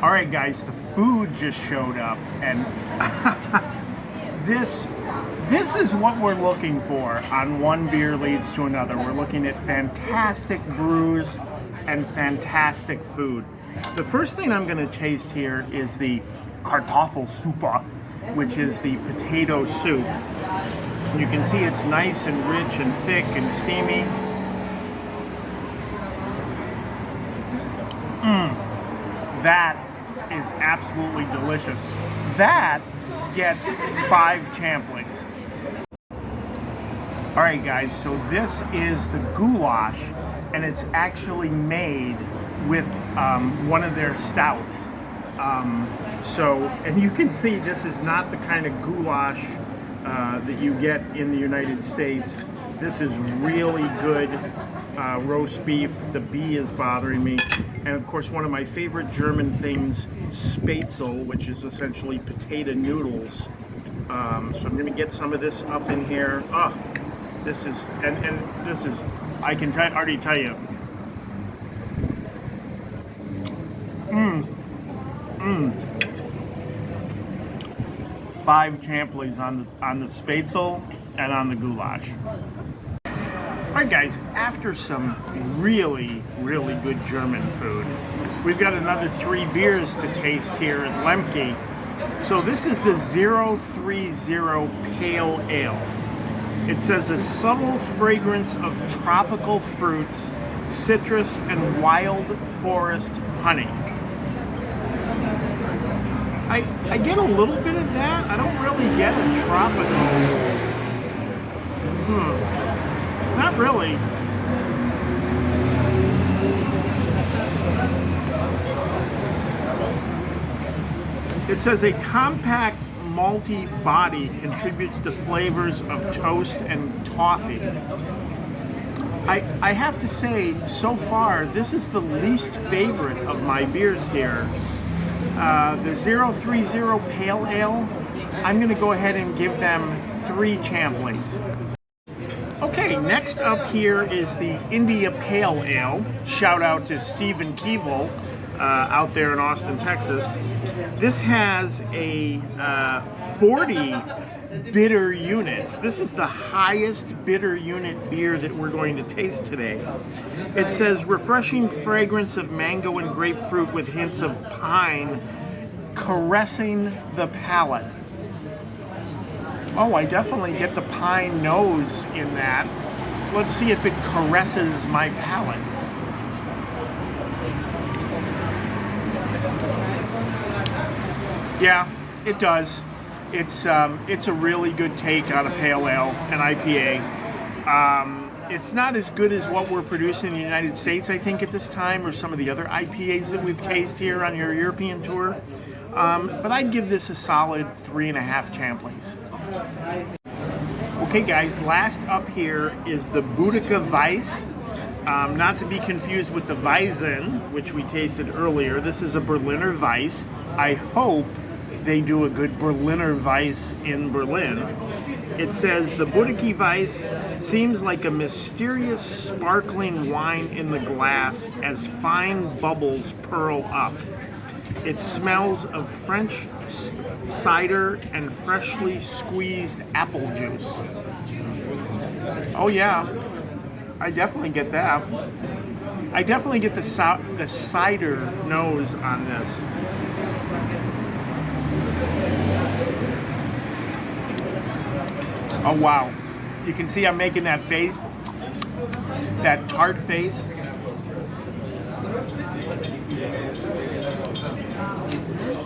All right, guys, the food just showed up, and this is what we're looking for on One Beer Leads to Another. We're looking at fantastic brews and fantastic food. The first thing I'm going to taste here is the Kartoffelsuppe, which is the potato soup. You can see it's nice and rich and thick and steamy. That is absolutely delicious. That gets 5 champlings. All right, guys, so this is the goulash, and it's actually made with one of their stouts. And you can see this is not the kind of goulash that you get in the United States. This is really good roast beef. The bee is bothering me. And of course, one of my favorite German things, Spätzle, which is essentially potato noodles. So I'm gonna get some of this up in here. Oh, this is, and this is, I can already tell you. 5 champlings on the Spätzle and on the goulash. All right, guys, after some really, really good German food, we've got another 3 beers to taste here at Lemke. So this is the 030 Pale Ale. It says a subtle fragrance of tropical fruits, citrus, and wild forest honey. I get a little bit of that. I don't really get a tropical. Not really. It says a compact malty body contributes to flavors of toast and toffee. I have to say, so far, this is the least favorite of my beers here. The 030 Pale Ale, I'm going to go ahead and give them 3 champlings. Okay, next up here is the India Pale Ale. Shout out to Stephen Keevil out there in Austin, Texas. This has a 40 bitter units. This is the highest bitter unit beer that we're going to taste today. It says refreshing fragrance of mango and grapefruit with hints of pine caressing the palate. Oh, I definitely get the pine nose in that. Let's see if it caresses my palate. Yeah, it does. It's a really good take on a pale ale, an IPA. It's not as good as what we're producing in the United States, I think, at this time, or some of the other IPAs that we've tasted here on your European tour. But I'd give this a solid 3.5 champlings. Okay, guys, last up here is the Boudica Weiss. Not to be confused with the Weizen, which we tasted earlier. This is a Berliner Weiss. I hope they do a good Berliner Weiss in Berlin. It says the Boudica Weiss seems like a mysterious sparkling wine in the glass as fine bubbles purl up. It smells of French cider and freshly squeezed apple juice. Oh yeah, I definitely get that. I definitely get the cider nose on this. Oh wow, you can see I'm making that face, that tart face.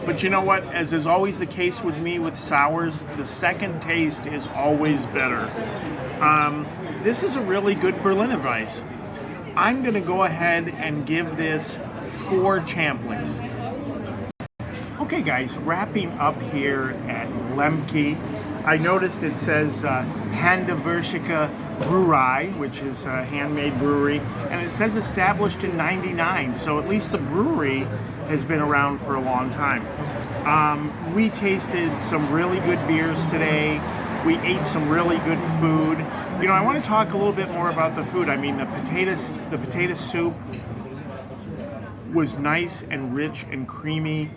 But you know what, as is always the case with me with sours, the second taste is always better. This is a really good Berliner Weiss. I'm gonna go ahead and give this 4 champlings. Okay guys, wrapping up here at Lemke. I noticed it says Handwerkliche Brewery, which is a handmade brewery, and it says established in '99, so at least the brewery has been around for a long time. We tasted some really good beers today. We ate some really good food. You know, I want to talk a little bit more about the food. I mean, the potato soup was nice and rich and creamy,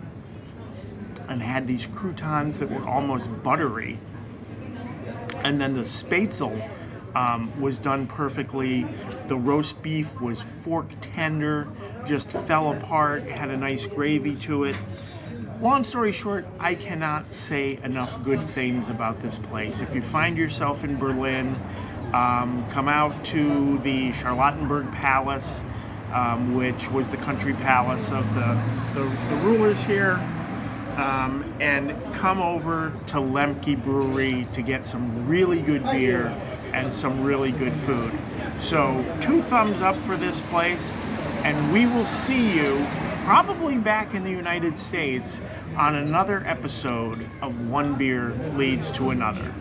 and had these croutons that were almost buttery. And then the spatzel was done perfectly. The roast beef was fork tender, just fell apart, had a nice gravy to it. Long story short, I cannot say enough good things about this place. If you find yourself in Berlin, come out to the Charlottenburg Palace, which was the country palace of the rulers here, and come over to Lemke Brewery to get some really good beer and some really good food. So 2 thumbs up for this place, and we will see you probably back in the United States on another episode of One Beer Leads to Another.